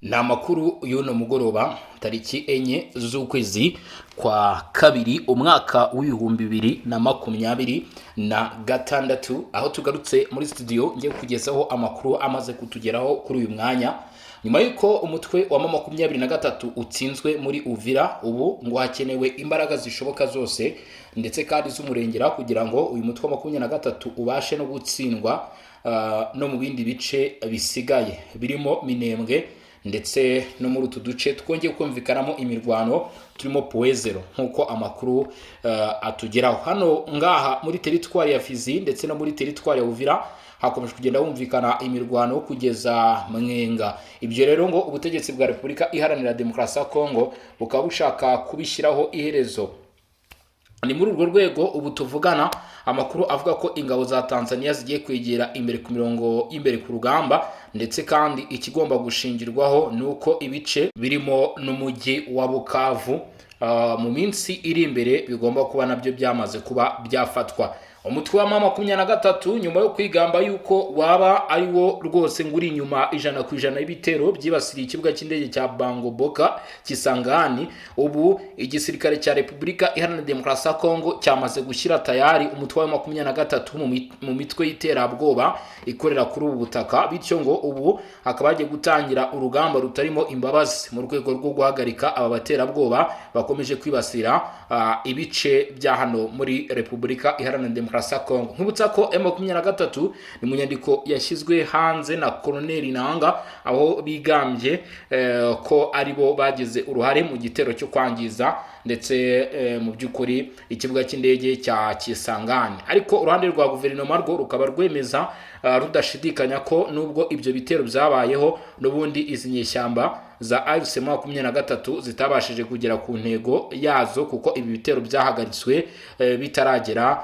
Ni amakuru y'uno mugoroba tariki enye z'ukwezi kwa kabiri umwaka w'ibihumbi bibiri na makumyabiri na gatandatu, aho tugarutse muri studio ngiye kugezaho amakuru amaze kutugeraho kuri uyu mwanya. Nyuma y'uko umutwe wa M23 utsinzwe muri Uvira, ubu ngo hakenewe imbaraga zishoboka zose ndetse kandi z'umurengera kugira ngo uyu mutwe wa M23 ubashe no gutsindwa no mu bindi bice bisigaye birimo Minembwe ndetse no muri utu duce twongeye kumvikanamo imirwano turimo Puezero nkuko amakuru atugeraho. Hano ngaha muri teritwari ya Fizi ndetse no muri teritwari ya Uvira hakomeje kugenda humvikana imirwano kugeza Mwenga. Ibyo rero ngo ubutegetsi bwa Repubulika Iharanira Demokarasi ya Kongo bukaba bushaka kubishyiraho iherezo. Ni muri urwo rwego ubu tuvugana amakuru avuga ko ingabo za Tanzania zigiye kwegera imbere ku mirongo imbere ku rugamba, ndetse kandi ikigomba gushingirwaho nuko ibice birimo n'umujyi wa Bukavu mu minsi iri imbere bigomba kuba nabyo byamaze kuba byafatwa. Umutwe wa M23 nyuma yo kwigamba yuko waba ari wo rwose nguri inyuma 100% y'ibitero byibasiriye ikibuga cy'indege cya Bango Boka Kisangani, ubu igisirikare cya Repubulika Iharanira Demokarasi ya Kongo cyamaze gushyira tayari umutwe wa M23 mu mitwe y'iterabwoba ikorera kuri ubu butaka, bityo ngo ubu hakaba hagiye gutangira urugamba rutarimo imbabazi mu rwego rwo guhagarika aba baterabwoba bakomeje kwibasira ibice bya hano muri Repubulika Iharanira Kongo. Nkubutsa ko M23 ni mu nyandiko yashyizwe hanze na Colonel Nanga, aho bigambye ko aribo bagize uruhare mu gitero cyo kwangiza ndetse mu by'ukuri ikibuga cy'indege cya Kisangani. Ariko uruhande rwa guverinoma rwo rukaba rwemeza rudashidikanya ko nubwo ibyo bitero byabayeho n'ubundi izi nyeshyamba za AFC M23 zitabashije kugera ku ntego yazo, kuko ibi bitero byahagaritswe bitaragera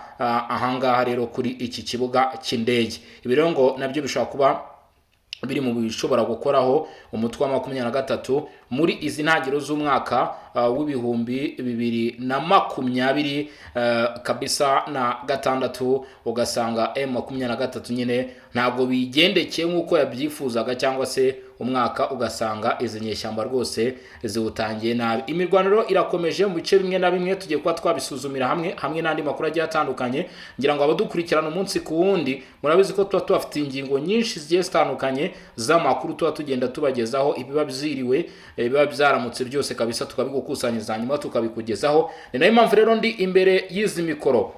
ahangaha rero kuri iki kibuga cy'indege. Ibi rero ngo nabyo bishobora kuba biri mu bishobora gukoraho umutwe wa M23 muri izi ntangiriro z'umwaka w'ibihumbi bibiri na makumyabiri kabisa na gatandatu, ugasanga M23 nyine ntabwo bigendekeye nk'uko yabyifuzaga, cyangwa se umwaka ugasanga izi nyeshyamba rwose ziwutangiye nabi. Imirwaniro irakomeje mu bice bimwe na bimwe, tugiye kuba twabisuzumira hamwe n'andi makuru agiye atandukanye, ngira ngo abadukurikirana umunsi ku wundi murabizi ko tuba tubafite ingingo nyinshi zigiye zitandukanye z'amakuru tuba tugenda tubagezaho, ibiba byiriwe biba byaramutse byose kabisa tukabigukusanyiriza hanyuma tukabikugezaho. Ni nayo mpamvu rero ndi imbere y'izi mikoro.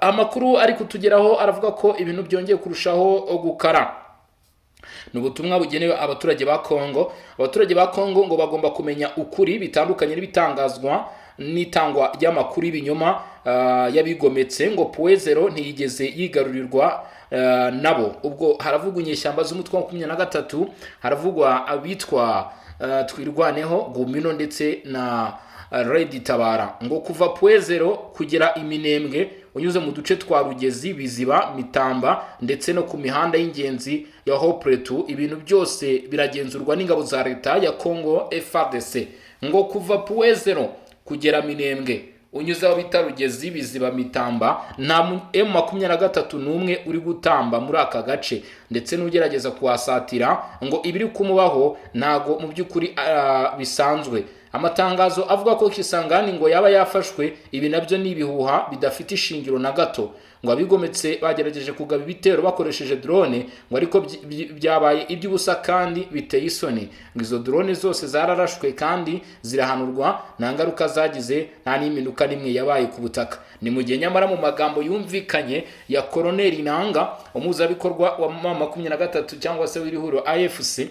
Amakuru ari kutugeraho aravuga ko ibintu byongeye kurushaho gukara. Ni ubutumwa bugenewe abaturage ba Kongo. Abaturage ba Kongo ngo bagomba kumenya ukuri bitandukanye n'ibitangazwa n'itangwa ry'amakuru y'ibinyoma yabigometse ngo Puezero ntiyigeze yigarurirwa nabo. Ubwo haravugwa inyeshyamba z'umutwe wa 23, haravugwa abitwa Twirwaneho, Gumino ndetse na Red Tabara. Ngo kuva Puezero kugera Iminembwe unyuze mu duce twa Rugezi, Biziba, Mitamba ndetse no ku mihanda y'ingenzi ya Hopretu, ibintu byose biragenzurwa n'ingabo za leta ya Kongo FARDC. Ngo kuva Puezero kugera Minembwe unyuze aho bita Rugezi, Biziba, Mitamba, nta M23 n'umwe uri gutamba muri aka gace, ndetse n'ugerageza kuhasatira ngo ibiri kumubaho ntago mu by'ukuri bisanzwe. Amatangazo avuga ko Kisangani ngo yaba yafashwe, ibi nabyo ni ibihuha bidafite ishingiro na gato. Ngo abigometse bagerageje kugaba ibitero bakoresheje drone, ngo ariko byabaye iby'ubusa kandi biteye isoni. Ngo izo drone zose zararashwe kandi zirahanurwa, nta ngaruka zagize, nta n'impinduka nimwe yabaye ku butaka. Ni mu gihe nyamara mu magambo yumvikanye ya Colonel Nanga, umuzabikorwa wa M23 cyangwa se w'irihuriro AFC,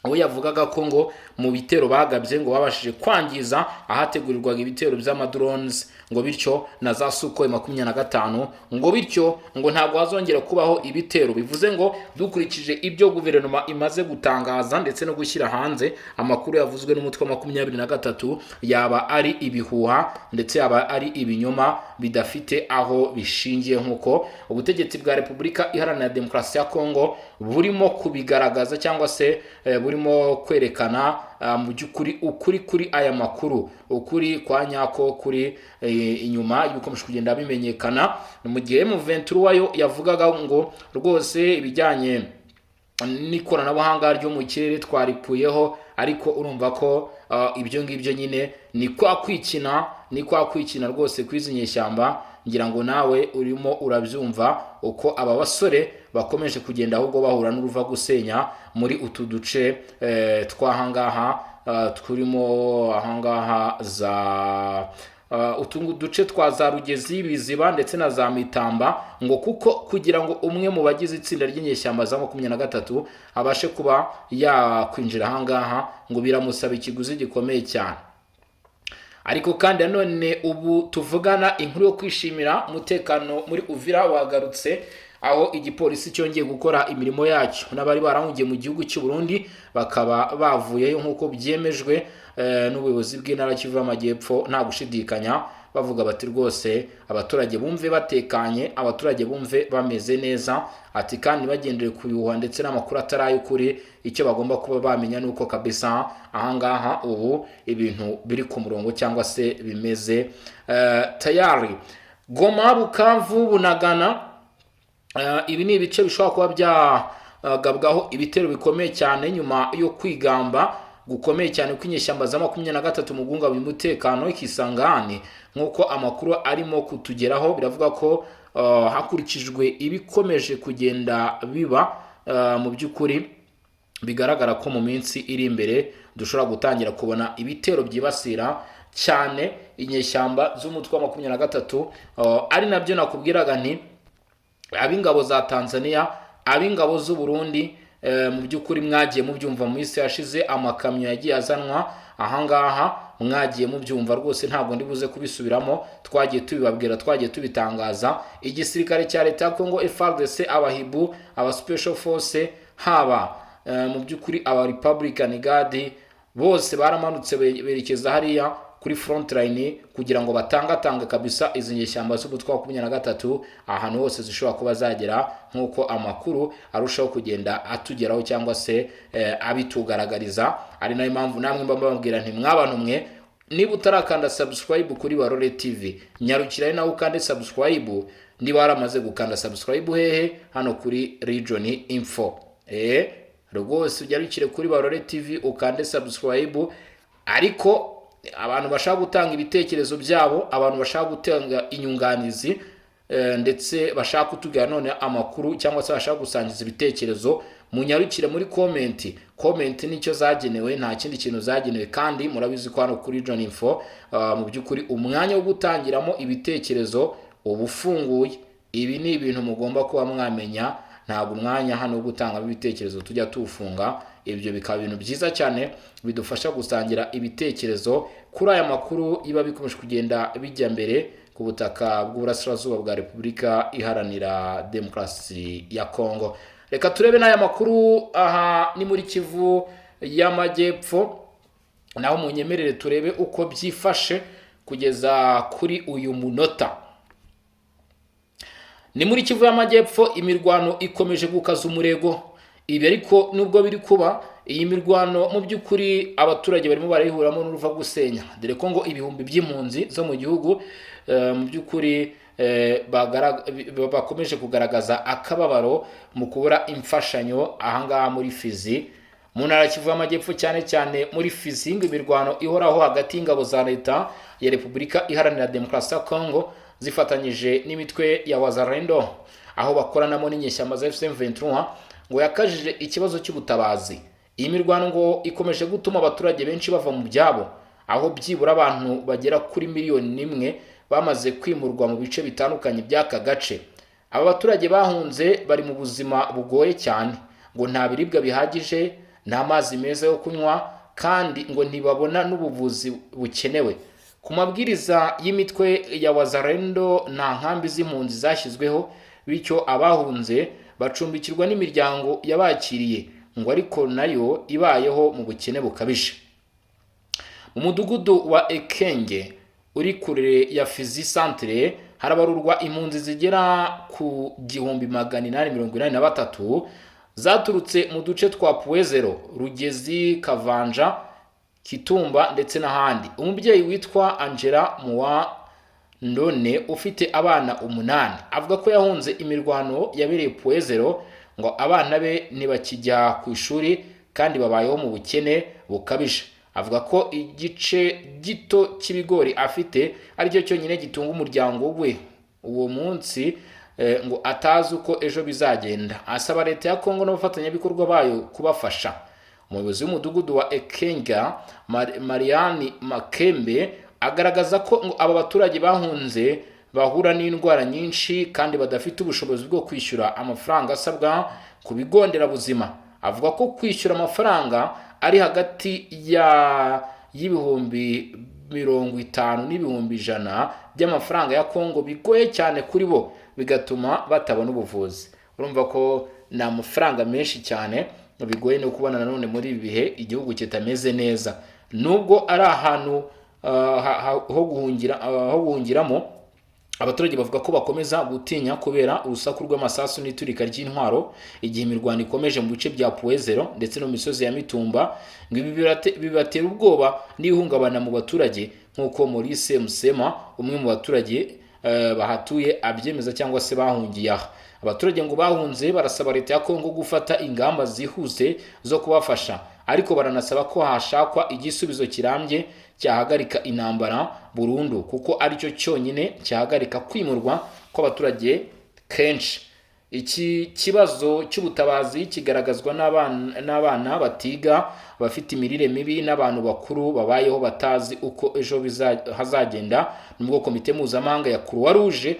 aho yavugaga ko ngo mu bitero bagabye ngo babashije kwangiza ahategurirwaga ibitero by'amadrones, ngo bityo na za Sukhoi 25, ngo bityo ngo ntabwo hazongera kubaho ibitero. Bivuze ngo dukurikije ibyo guverinoma imaze gutangaza ndetse no gushyira hanze, amakuru yavuzwe n'umutwe wa 23 yaba ari ibihuha ndetse yaba ari ibinyoma bidafite aho bishingiye, nk'uko ubutegetsi bwa Repubulika Iharanira Demokarasi ya Kongo burimo kubigaragaza cyangwa se burimo kwerekana mu by'ukuri ukuri kuri aya makuru, ukuri kwa nyako kuri inyuma y'ibikomeje kugenda bimenyekana. Mu gihe M23 wayo yavugaga ngo rwose ibijyanye n'ikoranabuhanga ryo mu kirere twaripuyeho, ariko urumva ko ibyo ngibyo nyine ni kwa kwikina rwose kwizi nyeshyamba. Ngira ngo nawe urimo urabyumva uko aba basore bakomeje kugenda ahubwo bahura n'uruva gusenya muri utu duce twahangaha turimo ahangaha za utu duce twa za Rugezi, Biziba ndetse na za Mitamba, ngo kuko kugira ngo umwe mu bagize itsinda ry'inyeshyamba za 23 abashe kuba yakwinjira ahangaha ngo biramusaba ikiguzi gikomeye cyane. Ariko kandi nanone ubu tuvugana inkuru yo kwishimira umutekano muri Uvira wagarutse, aho igipolisi cyongeye gukora imirimo yacyo n'abari barahungiye mu gihugu cy'u Burundi bakaba bavuyeyo nk'uko byemejwe n'ubuyobozi bw'intara Kivu y'Amajyepfo nta gushidikanya, bavuga bati rwose abaturage bumve batekanye, abaturage bumve bameze neza, ati kandi bagendere ku yuha ndetse n'amakuru atari y'ukuri. Icyo bagomba kuba bamenya nuko kabisa ahangaha ubu ibintu biri ku murongo cyangwa se bimeze tayari. Goma, Bukavu, Bunagana, ibi ni ibice bishobora kuba byagabwaho ibitero bikomeye cyane nyuma yo kwigamba gukomeye cyane kw'inyeshyamba za 23 mu gunga w'umutekano ikisangane. Nkuko amakuru arimo kutugeraho biravuga ko hakurikijwe ibikomeje kugenda biba mu by'ukuri bigaragara ko mu minsi iri imbere dushobora gutangira kubona ibitero byibasira cyane inyeshyamba z'umutwe wa 23, ari nabyo nakubwiraga nti ab'ingabo za Tanzania, ab'ingabo z'u Burundi mu by'ukuri mwagiye mubyumva mu isi yashize amakamyo yagiye azanwa ahangaha, mwagiye mubyumva rwose ntabwo ndi buze kubisubiramo, twagiye tubibabwira, twagiye tubitangaza. Igisirikare cya leta ya Congo FARDC, abahibu, aba special force, haba mu by'ukuri aba Republican Guard, bose baramanutse berekeza hariya kuri front line kugira ngo batangatange kabisa izi nyeshyamba z'umutwe wa 23 ahantu hose zishobora kuba zagera, nkuko amakuru arushaho kugenda atugeraho cyangwa se abitugaragariza. Ari nayo mpamvu namwe mbabwira nti mwabantu mwe, niba utarakanda subscribe kuri Barore TV nyarukira nawe ukande subscribe, niba waramaze gukanda subscribe hehe hano kuri Region Info, rwose ujarukire kuri Barore TV ukande subscribe. Ariko abantu bashaka gutanga ibitekerezo byabo, abantu bashaka gutanga inyunganizi ndetse bashaka kutubwira none amakuru cyangwa se bashaka gusangiza ibitekerezo, munyarukire muri comment nicyo zagenewe, nta kindi kintu zagenewe. Kandi murabizi ko hano kuri John Info mu by'ukuri umwanya wo gutangiramo ibitekerezo ubufunguye. Ibi ni ibintu mugomba kuba mwamenya, ntabwo umwanya hano wo gutanga ibitekerezo tujya tufunga. Ibyo bikaba ibintu byiza cyane bidufasha gusangira ibitekerezo kuri aya makuru iba bikomeje kugenda bijya mbere ku butaka bw'Uburasirazuba bwa Repubulika Iharanira Demokarasi ya Kongo. Reka turebe n'aya makuru aha ni muri Kivu y'Amajyepfo, naho munyemerere turebe uko byifashe kugeza kuri uyu munota. Ni muri Kivu y'Amajyepfo imirwano ikomeje gukaza umurego. Ibi ariko nubwo biri kuba, iyi mirwano mu by'ukuri abaturage barimo barayihuramo n'uruva gusenya, dore ko ngo ibihumbi by'impunzi zo mu gihugu mu by'ukuri bakomeje kugaragaza akababaro mu kubura imfashanyo ahangaha muri Fizi, mu ntara Kivu y'Amajyepfo, cyane cyane muri Fizi. Imirwano ihoraho hagati y'ingabo za leta ya Repubulika Iharanira Demokarasi ya Kongo zifatanyije n'imitwe ya Wazalendo, aho bakoranamo n'inyeshyamba za M23, ngo yakajije ikibazo cy'ubutabazi. Iyi mirwano ngo ikomeje gutuma abaturage benshi bava mu byabo, aho byibura abantu bagera kuri 1 miliyoni bamaze kwimurwa mu bice bitandukanye by'aka gace. Aba baturage bahunze bari mu buzima bugoye cyane, ngo nta biribwa bihagije, nta mazi meza yo kunywa, kandi ngo ntibabona n'ubuvuzi bukenewe. Ku mabwiriza y'imitwe ya Wazalendo nta nkambi z'impunzi zashyizweho, bityo abahunze bacumbikirwa n'imiryango yabakiriye, ngo ariko nayo ibayeho mu bukene bukabije. Mu mudugudu wa Ekenge uri kure ya Fizi Centre harabarurwa impunzi zigera ku 1883 zaturutse mu duce twa Puezero, Rugezi, Kavanja, Kitumba ndetse n'ahandi. Umubyeyi witwa Angela Muwa Ndone ufite abana 8 avuga ko yahunze imirwano yabereye Puezero ngo abana be ntibakijya ku ishuri kandi babayeho mu bukene bukabije. Avuga ko igice gito cy'ibigori afite aricyo cyonyine gitunga umuryango we uwo munsi, ngo atazi uko ejo bizagenda. Asaba leta ya Kongo n'abafatanyabikorwa bayo kubafasha. Umuyobozi w'umudugudu wa Ekenga Mariani Makembe agaragaza ko ngo aba baturage bahunze bahura n'indwara nyinshi kandi badafite ubushobozi bwo kwishyura amafaranga asabwa ku bigo nderabuzima. Avuga ko kwishyura amafaranga ari hagati y'ibihumbi 50 n'ibihumbi 100 by'amafaranga ya Kongo bigoye cyane kuri bo, bigatuma batabona ubuvuzi. Urumva ko ni amafaranga menshi cyane, bigoye no kubona nanone muri ibi bihe igihugu kitameze neza. Nubwo ari ahantu ho guhungiramo, abaturage bavuga ko bakomeza gutinya kubera urusaku rw'amasasu n'iturika ry'intwaro igihe imirwano ikomeje mu bice bya Puezero ndetse no mu misozi ya Mitumba. Ngo ibi bibatera ubwoba n'ihungabana mu baturage, nk'uko Maurice Musema umwe mu baturage bahatuye abyemeza cyangwa se bahungiye aha. Abaturage ngo bahunze barasaba leta ya Kongo gufata ingamba zihuse zo kubafasha, ariko baranasaba ko hashakwa igisubizo kirambye cyahagarika intambara burundu, kuko aricyo cyonyine cyahagarika kwimurwa kw'abaturage kenshi. Iki kibazo cy'ubutabazi kigaragazwa n'abana batiga, bafite imirire mibi n'abantu bakuru babayeho batazi uko ejo hazagenda. Nubwo komite mpuzamahanga ya Croix Rouge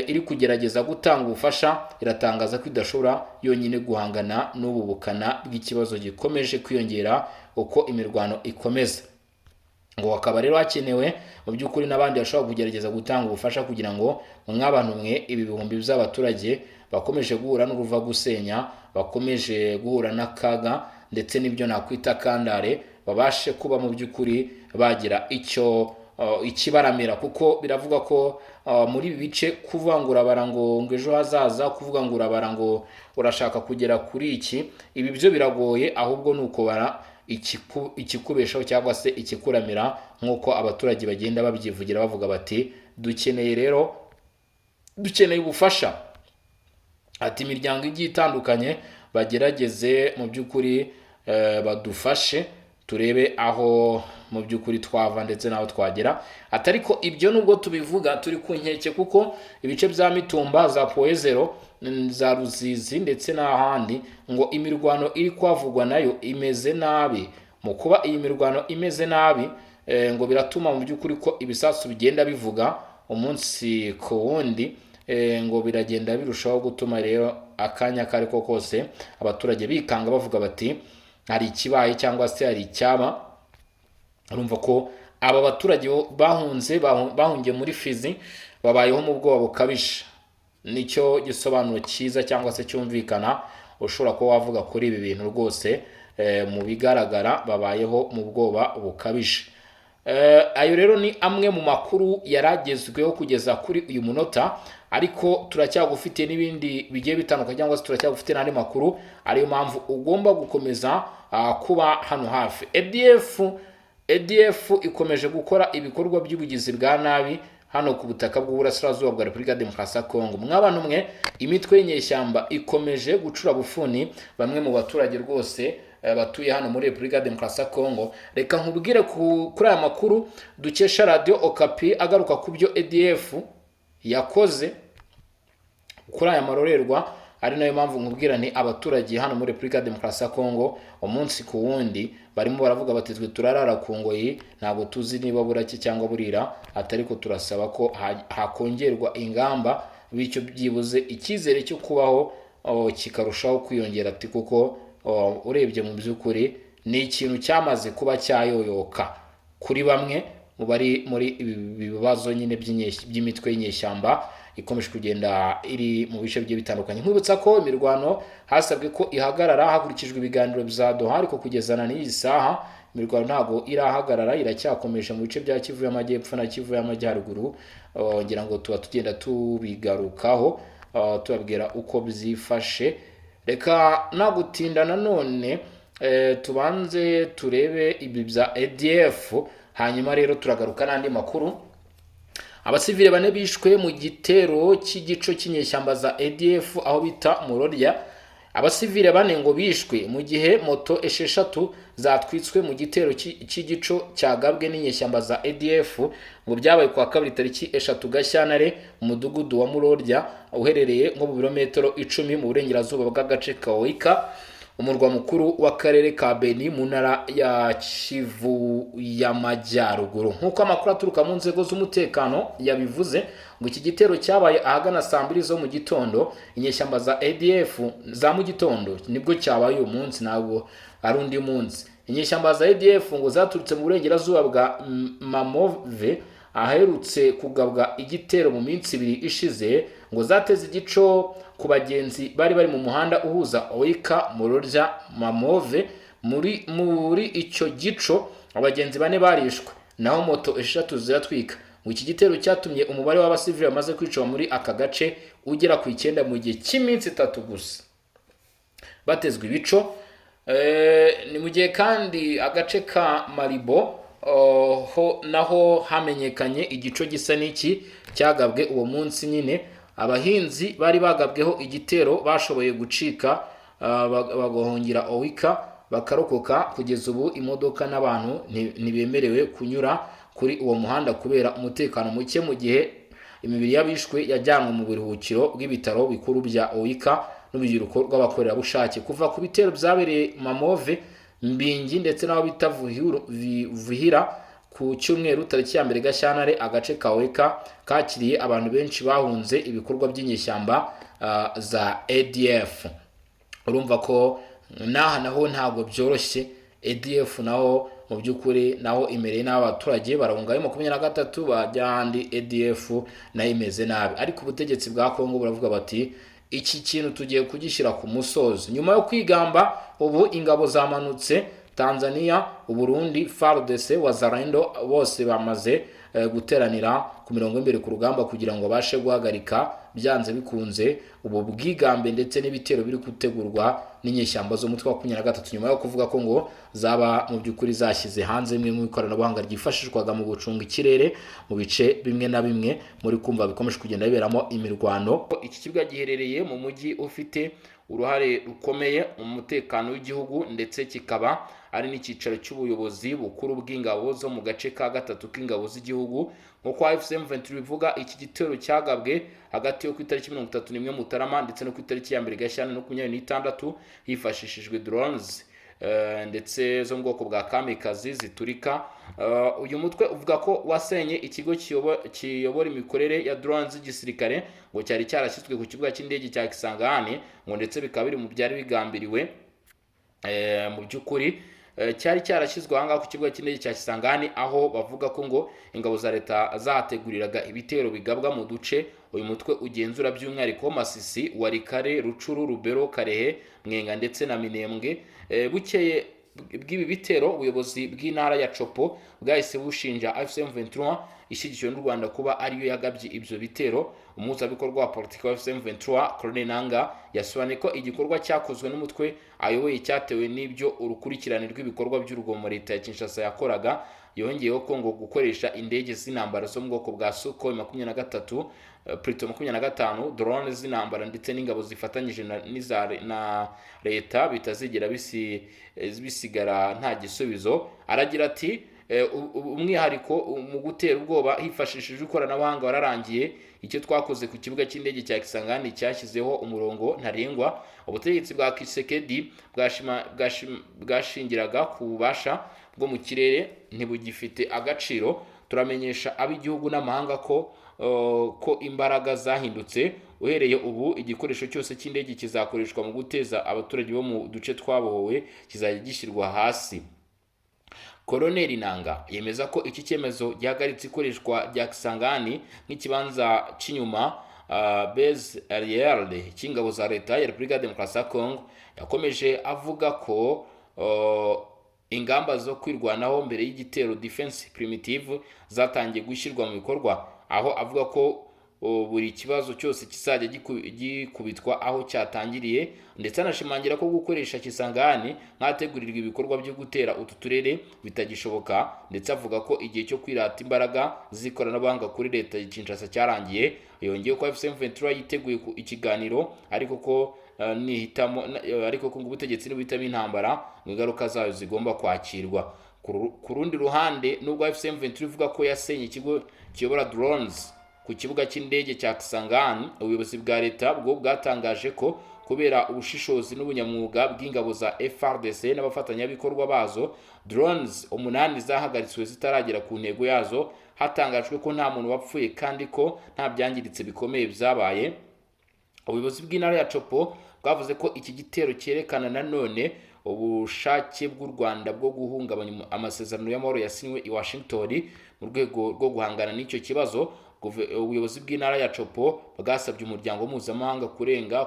iri kugerageza gutanga ubufasha, iratangaza ko idashobora yonyine guhangana n'ubu bukana bw'ikibazo gikomeje kwiyongera uko imirwano ikomeza. Ngo hakaba rero hakenewe mu by'ukuri n'abandi bashobora kugerageza gutanga ubufasha kugira ngo mw'abantu mwe ibi bihumbi by'abaturage bakomeje guhura n'uruva gusenya, bakomeje guhura n'akaga ndetse n'ibyo nakwita kandare, babashe kuba mu by'ukuri bagira ikibaramira. Kuko biravuga ko muri ibi bice kuvangura barango ejo hazaza, kuvuga ngo urabara ngo urashaka kugera kuri ibi byo biragoye, ahubwo nuko bara ikikubeshaho cyangwa se ikikuramira, nk'uko abaturage bagenda babyivugira bavuga bati dukeneye ubufasha. Ati imiryango igiye itandukanye bagerageze mu by'ukuri badufashe turebe aho mu by'ukuri twava ndetse naho twagera. Atariko ibyo nubwo tubivuga turi ku nkeke, kuko ibice bya Mitumba, za Puezero, za Ruzizi ndetse n'ahandi ngo imirwano iri kwavugwa nayo imeze nabi. Mu kuba iyi mirwano imeze nabi, ngo biratuma mu by'ukuri ko ibisasu bigenda bivuga umunsi ku wundi, ngo biragenda birushaho gutuma rero akanya kariko kose abaturage bikanga bavuga bati hari ikibaye cyangwa se hari icyaba. Urumva ko aba baturage bahungiye muri Fizi babayeho mu bwoba bukabije. Nicyo gisobanuro cyiza cyangwa se cyumvikana ushobora kuba wavuga kuri ibi bintu rwose. Mu bigaragara babayeho mu bwoba bukabije. Ayo rero ni amwe mu makuru yaragezweho kugeza kuri uyu munota, ariko turacyagufite n'ibindi bigiye bitandukanye cyangwa se turacyagufite n'andi makuru. Ariyo mpamvu ugomba gukomeza kuba hano hafi. ADF ikomeje gukora ibikorwa by'ubugizi bwa nabi hano ku butaka bw'uburasirazuba bwa Repubulika ya Demokarasi ya Kongo. Mw'abantu mwe, imitwe y'inyeshyamba ikomeje gucura bufuni bamwe mu baturage rwose batuye hano muri Repubulika ya Demokarasi ya Kongo. Reka nkubwire kuri aya makuru dukesha Radio Okapi agaruka ku byo ADF yakoze kuri aya marorerwa. Ari nayo mpamvu nkubwira ni abaturage hano muri Repubulika ya Demokarasi ya Kongo umunsi ku wundi barimo baravuga bati twe turarara ku ngoyi, ntabwo tuzi niba buraki cyangwa burira. Atariko turasaba ko hakongerwa ingamba, bityo byibuze icyizere cyo kubaho kikarushaho kwiyongera. Ati kuko urebye mu by'ukuri ni ikintu cyamaze kuba cyayoyoka kuri bamwe mu bari muri ibi bibazo nyine by'imitwe y'inyeshyamba ikomeje kugenda iri mu bice bigiye bitandukanye. Nkwibutsa ko imirwano hasabwe ko ihagarara hakurikijwe ibiganiro bya Doha, ariko kugezana n'iyi saha imirwano ntago irahagarara, iracyakomeje mu bice bya Kivu y'Amajyepfo na Kivu y'Amajyaruguru. Ngira ngo tuba tugenda tubigarukaho tubabwira uko byifashe. Reka nagutinda nanone tubanze turebe ibi bya ADF, hanyuma rero turagaruka n'andi makuru. Abasivile bane bishwe mu gitero cy'igico cy'inyeshyamba za ADF aho bita Murorya. abasivile bane ngo bishwe mu gihe moto esheshatu zatwitswe mu gitero cy'igico cyagabwe n'inyeshyamba za ADF ngo byabaye kwa kabiri tariki 3 Gashyantare mu mudugudu wa Murorya uherereye nko mu birometero 10 mu burengerazuba bw'agace ka Oika, umurwa mukuru w'akarere ka Beni mu ntara ya Kivu y'Amajyaruguru. Nk'uko amakuru aturuka mu nzego z'umutekano yabivuze, ngo iki gitero cyabaye ahagana saa 2 zo mu gitondo. Inyeshyamba za ADF za mu gitondo nibwo cyabaye uyu munsi, ntabwo ari undi munsi. Inyeshyamba za ADF ngo zaturutse mu burengerazuba bwa Mamove aherutse kugabwa igitero mu minsi 2 ishize, ngo zateze igico ku bagenzi bari mu muhanda uhuza Oika Murorya Mamove. Muri icyo gico abagenzi 4 barishwe naho moto 6 ziratwika. Ngo iki gitero cyatumye umubare w'abasivili bamaze kwicwa muri aka gace ugera ku 9 mu gihe cy'iminsi 3 gusa batezwe ibico. Ni mu gihe kandi agace ka Maribo naho hamenyekanye igico gisa n'iki cyagabwe uwo munsi nyine. Abahinzi bari bagabweho igitero bashoboye gucika bagohongira Oika bakarokoka. Kugeza ubu imodoka n'abantu ntibemerewe kunyura kuri uwo muhanda kubera umutekano muke, mu gihe imibiri y'abishwe yajyanwe mu biruhukiro bw'ibitaro bikuru bya Oika n'urubyiruko rw'abakorerabushake. Kuva ku bitero byabereye Mamove, Mbingi ndetse n'aho bita Vuhira ku cyumweru tariki ya 1 Gashyantare, agace ka Oika kakiriye abantu benshi bahunze ibikorwa by'inyeshyamba za ADF. Urumva ko naho ntabwo byoroshye. ADF naho mu by'ukuri naho imereye n'abaturage barahungayo 23 bajyandi ADF nayo imeze nabi, ariko ubutegetsi bwa Kongo buravuga bati iki kintu tugiye kugishyira ku musozo. Nyuma yo kwigamba, ubu ingabo zamanutse Tanzania, Uburundi, FARDC, Wazalendo bose bamaze guteranira ku mirongo imbere ku rugamba kugira ngo bashe guhagarika byanze bikunze ubu bwigambe ndetse n'ibitero biri gutegurwa n'inyeshyamba zo mutwe wa 23, nyuma yo kuvuga ko ngo zaba mu by'ukuri zashyize hanze imwe mu ikoranabuhanga ryifashishwaga mu gucunga ikirere mu bice bimwe na bimwe muri kumva bikomeje kugenda biberamo imirwano. Iki kibuga giherereye mu mujyi ufite uruhare rukomeye mu mutekano w'igihugu ndetse kikaba ari n'icyicaro cy'ubuyobozi bukuru bw'ingabo zo mu gace ka 3 k'ingabo z'igihugu. Nk'uko AFC/M23 bivuga, iki gitero cyagabwe hagati yo ku itariki 31 Mutarama ndetse no ku itariki ya 1 Gashyantare 2026 hifashishijwe drones ndetse zo mu bwoko bwa kamikazi ziturika. Uyu mutwe uvuga ko wasenye ikigo kiyobora imikorere ya drones z'igisirikare ngo cyari cyarashyizwe ku kibuga cy'indege cya Kisangani, ngo ndetse bikaba biri mu byari bigambiriwe mu by'ukuri cyari cyarashyizwe ahangaha ku kibuga cy'indege cya Kisangani, aho bavuga ko ngo ingabo za leta zahateguriraga ibitero bigabwa mu duce uyu mutwe ugenzura, by'umwihariko Masisi, Warikare, Rucuru, Rubero, Karehe, Mwenga ndetse na Minembwe. Bukeye bw'ibi bitero ubuyobozi bw'intara ya Chopo bwahise bushinja AFC/M23 ishyigikiwe n'u Rwanda kuba ariyo yagabye ibyo bitero. Umuhuzabikorwa wa politiki wa AFC/M23 Colonel Nanga yasobanuye ko igikorwa cyakozwe n'umutwe ayoboye cyatewe n'ibyo urukurikirane rw'ibikorwa by'urugomo leta ya Kinshasa yakoraga. Yongeyeho ko ngo gukoresha indege z'intambara zo mu bwoko bwa Sukhoi 23 Pluton 25, drone z'intambara ndetse n'ingabo zifatanyije na leta bitazigera bisigara nta gisubizo. Aragira ati umwihariko mu gutera ubwoba hifashishije ikoranabuhanga wararangiye. Icyo twakoze ku kibuga cy'indege cya Kisangani cyashyizeho umurongo ntarengwa. Ubutegetsi bwa Kisekedi bwashingiraga ku bubasha bwo mu kirere ntibugifite agaciro. Turamenyesha ab'igihugu n'amahanga ko imbaraga zahindutse. Uhereye ubu igikoresho cyose cy'indege kizakoreshwa mu guteza abaturage bo mu duce twabohowe kizajya gishyirwa hasi. Colonel Nanga yemeza ko iki cyemezo gihagaritse ikoreshwa rya Kisangani nk'ikibanza cy'inyuma base aérienne cy'ingabo za leta ya Repubulika ya Demokarasi ya Kongo. Yakomeje avuga ko ingamba zo kwirwanaho mbere y'igitero defense primitive zatangiye gushyirwa mu bikorwa, aho avuga ko buri kibazo cyose kizajya gikubitwa aho cyatangiriye, ndetse anashimangira ko gukoresha Kisangani nk'ategurirwa ibikorwa byo gutera utu turere bitagishoboka, ndetse avuga ko igihe cyo kwirata imbaraga z'ikoranabuhanga kuri leta ya Kinshasa cyarangiye. Yongeye ko AFC/M23 yiteguye ikiganiro, ariko ko ariko ko ngo ubutegetsi nibuhitamo intambara ngo ingaruka zayo zigomba kwakirwa. Ku rundi ruhande, nubwo AFC/M23 ivuga ko yasenye ikigo kiyobora drones ku kibuga cy'indege cya Kisangani, ubuyobozi bwa leta bwo bwatangaje ko kubera ubushishozi n'ubunyamwuga bw'ingabo za FARDC n'abafatanyabikorwa bazo, drones 8 zahagaritswe zitaragera ku ntego yazo, hatangajwe ko nta muntu wapfuye kandi ko nta byangiritse bikomeye byabaye. Ubuyobozi bw'intara ya Chopo bwavuze ko iki gitero cyerekana nanone ubushake bw'u Rwanda bwo guhungabanya amasezerano y'amahoro yasinywe i Washington mu rwego rwo guhangana n'icyo kibazo. Ubuyobozi bw'intara ya Chopo bwasabye umuryango mpuzamahanga kurenga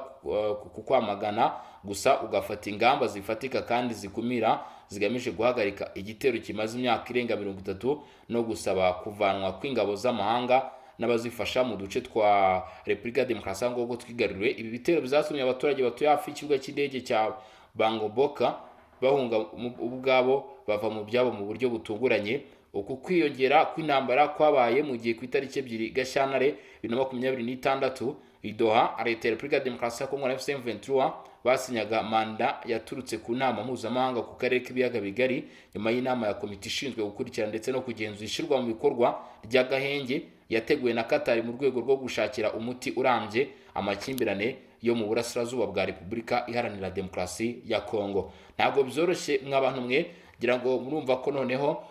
ku kwamagana gusa ugafata ingamba zifatika kandi zikumira zigamije guhagarika igitero kimaze imyaka irenga 30 no gusaba kuvanwa kw'ingabo z'amahanga n'abazifasha mu duce twa Repubulika Demokarasi ya Kongo twigaruriwe. Ibi bitero bizatumye abaturage batuye hafi y'ikibuga cy'indege cya Bangoboka bahunga ubwabo bava mu byabo mu buryo butunguranye. Uku kwiyongera kw'intambara kwabaye mu gihe ku itariki 2 Gashyantare 2026 i Doha, leta ya Repubulika Demokarasi ya Kongo na AFC/M23 basinyaga manda yaturutse ku nama mpuzamahanga ku karere k'ibiyaga bigari nyuma y'inama ya komite ishinzwe gukurikirana ndetse no kugenzura ishyirwa mu bikorwa ry'agahenge yateguwe na Qatar mu rwego rwo gushakira umuti urambye amakimbirane yo mu burasirazuba bwa Repubulika Iharanira Demokarasi ya Kongo. Ntabwo byoroshye mw'abantu mwe, ngira ngo murumva ko noneho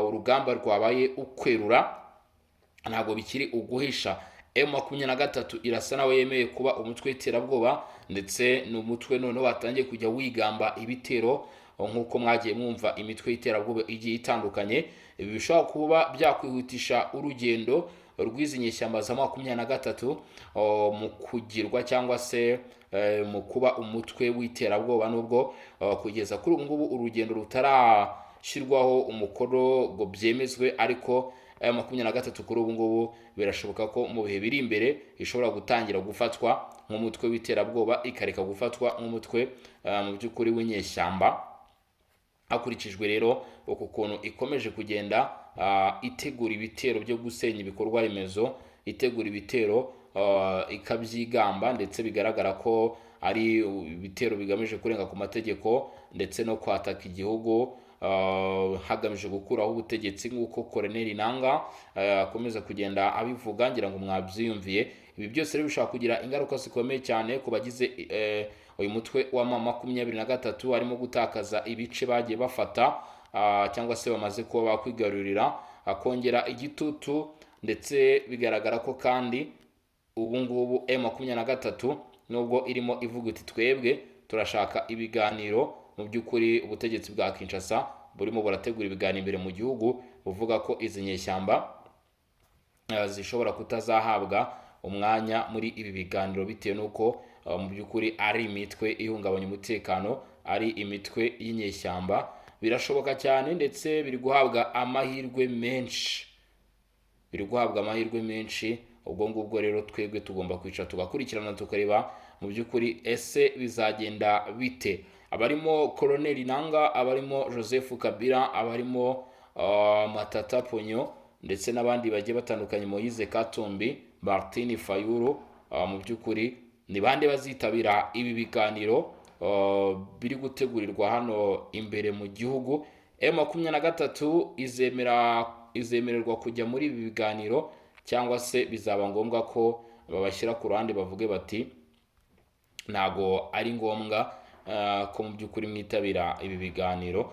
urugamba rwabaye ukwerura, ntabwo bikiri uguhisha. M23 irasa nawe yemeye kuba umutwe w'iterabwoba ndetse n'umutwe noneho watangiye kujya wigamba ibitero nk'uko mwagiye mwumva imitwe y'iterabwoba igiye itandukanye. Ibi bishobora kuba byakwihutisha urugendo rw'izi nyeshyamba za 23 mu kugirwa cyangwa se mu kuba umutwe w'iterabwoba, nubwo kugeza kuri ubu ngubu urugendo rutarashyirwaho umukono ngo byemezwe, ariko M23 kuri ubu ngubu birashoboka ko mu bihe biri imbere ishobora gutangira gufatwa nk'umutwe w'iterabwoba ikareka gufatwa nk'umutwe mu by'ukuri w'inyeshyamba, hakurikijwe rero uko kuntu ikomeje kugenda itegura ibitero byo gusenya ibikorwa remezo, itegura ibitero ikabyigamba, ndetse bigaragara ko ari ibitero bigamije kurenga ku mategeko ndetse no kwataka igihugu hagamije gukuraho ubutegetsi nk'uko Colonel Nanga akomeza kugenda abivuga, ngira ngo mwabyiyumviye. Ibi byose rero bishobora kugira ingaruka zikomeye cyane ku bagize uyu mutwe wa M23 harimo gutakaza ibice bagiye bafata cyangwa se bamaze kuba bakwigarurira, akongera igitutu, ndetse bigaragara ko kandi ubu ngubu M23 nubwo irimo ivuga iti twebwe turashaka ibiganiro, mu by'ukuri ubutegetsi bwa Kinshasa burimo burategura ibiganiro imbere mu gihugu buvuga ko izi nyeshyamba zishobora kutazahabwa umwanya muri ibi biganiro bitewe n'uko mu by'ukuri ari imitwe ihungabanya umutekano, ari imitwe y'inyeshyamba. Birashoboka cyane ndetse biri guhabwa amahirwe menshi, ubwo ngubwo rero twebwe tugomba kwicara tugakurikirana tukareba mu by'ukuri ese bizagenda bite. Abarimo Colonel Nanga, abarimo Joseph Kabila, abarimo Matata Ponyo ndetse n'abandi bagiye batandukanye, Moise Katumbi, Martin Fayulu, mu by'ukuri ni bande bazitabira ibi biganiro biri gutegurirwa hano imbere mu gihugu. M23 izemererwa kujya muri ibi biganiro cyangwa se bizaba ngombwa ko babashyira ku ruhande bavuge bati ntago ari ngombwa ko mu by'ukuri mwitabira ibi biganiro.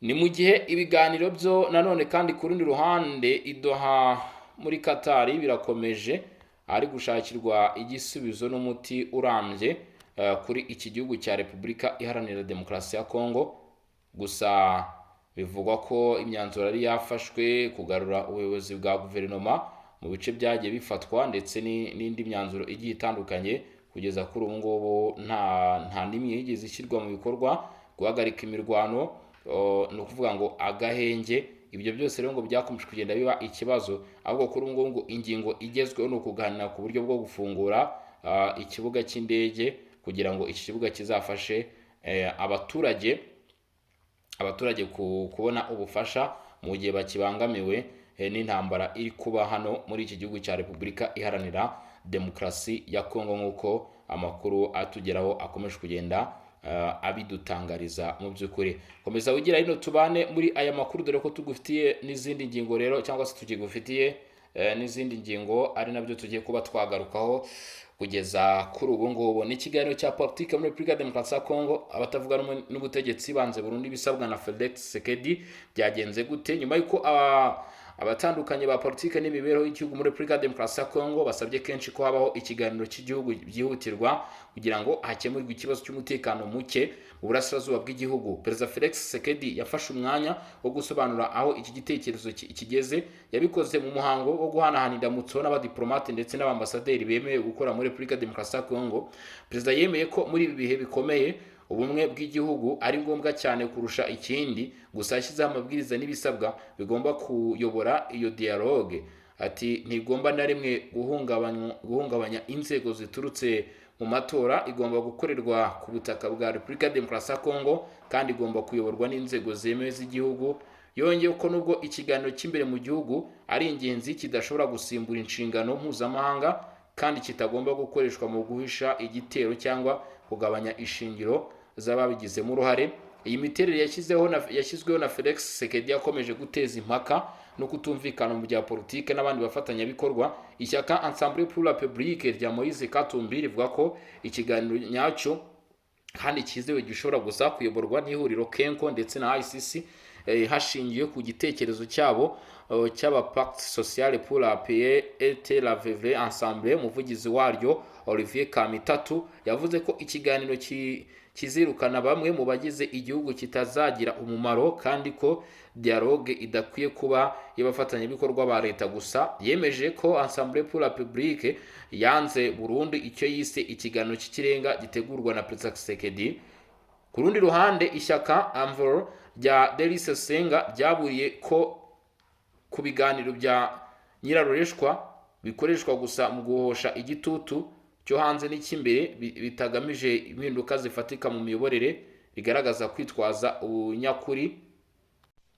Ni mu gihe ibiganiro byo nanone kandi ku rundi ruhande idoha muri Qatar birakomeje, ari gushakirwa igisubizo n'umuti urambye kuri iki gihugu cya Repubulika Iharanira Demokarasi ya Kongo. Gusa bivugwa ko imyanzuro ari yafashwe kugarura ubuyobozi bwa guverinoma mu bice byagiye bifatwa, ndetse n'indi myanzuro igiye itandukanye. Kugeza kuri ubu ngubu nta n'imwe yigeze ishyirwa mu bikorwa. Guhagarika imirwano ni ukuvuga ngo agahenge, ibyo byose rero ngo byakomeje kugenda biba ikibazo, ahubwo kuri ubu ngubu ingingo igezweho ni ukuganira ku buryo bwo gufungura ikibuga cy'indege kugira ngo iki kibuga kizafashe abaturage kubona ubufasha mu gihe bakibangamiwe n'intambara iri kuba hano muri iki gihugu cya Repubulika Iharanira Demokarasi ya Kongo, nk'uko amakuru atugeraho akomeje kugenda abidutangariza mu by'ukuri. Komeza wigira hino tubane muri aya makuru, dore ko tugufitiye n'izindi ngingo rero, cyangwa se tugifitiye n'izindi ngingo ari nabyo tugiye kuba twagarukaho kugeza kuri ubu ngubu. Ni ikiganiro cya politike muri Repubulika ya Demokarasi ya Kongo, abatavuga n'ubutegetsi banze burundu ibisabwa na Felix Tshisekedi. Byagenze gute? Nyuma y'uko abatandukanye ba politike n'imibereho y'igihugu muri Repubulika ya Demokarasi ya Kongo basabye kenshi ko habaho ikiganiro cy'igihugu byihutirwa kugira ngo hakemurwe ikibazo cy'umutekano muke mu burasirazuba bw'igihugu. Perezida Felix Tshisekedi yafashe umwanya wo gusobanura aho iki gitekerezo kigeze. Yabikoze mu muhango wo guhanahana indamutso n'abadiplomate ndetse n'abambasaderi bemewe gukora muri Repubulika ya Demokarasi ya Kongo. Perezida yemeye ko muri ibi bihe bikomeye ubumwe bw'igihugu ari ngombwa cyane kurusha ikindi, gusa yashyizeho amabwiriza n'ibisabwa bigomba kuyobora iyo dialogue. Ati ntigomba na rimwe guhungabanya inzego ziturutse mu matora, igomba gukorerwa ku butaka bwa Repubulika ya Demokarasi ya Kongo kandi igomba kuyoborwa n'inzego zemewe z'igihugu. Yongeye ko nubwo ikiganiro cy'imbere mu gihugu ari ingenzi, kidashobora gusimbura inshingano mpuzamahanga kandi kitagomba gukoreshwa mu guhisha igitero cyangwa kugabanya ishingiro z'ababigizemo uruhare. Iyi miterere yashyizweho na Felix Tshisekedi yakomeje guteza impaka no kutumvikana mu bya politike n'abandi bafatanyabikorwa. Ishyaka Ensemble pour la République rya Moise Katumbi rivuga ko ikiganiro nyacyo kandi cyizewe gishobora gusa kuyoborwa n'ihuriro Kenko ndetse na ICC hashingiwe ku gitekerezo cyabo cy'aba Pacte Social pour la Paix et la Vivre Ensemble. Umuvugizi waryo Olivier Kamitatu yavuze ko ikiganiro kizirukana bamwe mu bagize igihugu kitazagira umumaro kandi ko dialogue idakwiye kuba y'abafatanyabikorwa ba leta gusa. Yemeje ko Ensemble pour la République yanze burundu icyo yise ikiganiro cy'ikirenga gitegurwa na Perezida Tshisekedi. Ku rundi ruhande, ishyaka Amvor rya Delice Senga ryaburiye ko ku biganiro bya nyirarureshwa bikoreshwa gusa mu guhosha igitutu cyo hanze n'icy'imbere, bitagamije impinduka zifatika mu miyoborere, bigaragaza kwitwaza ubunyakuri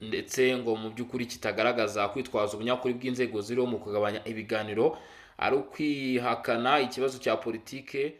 ndetse ngo mu by'ukuri kitagaragaza kwitwaza ubunyakuri bw'inzego ziriho mu kugabanya ibiganiro, ari ukwihakana ikibazo cya politike.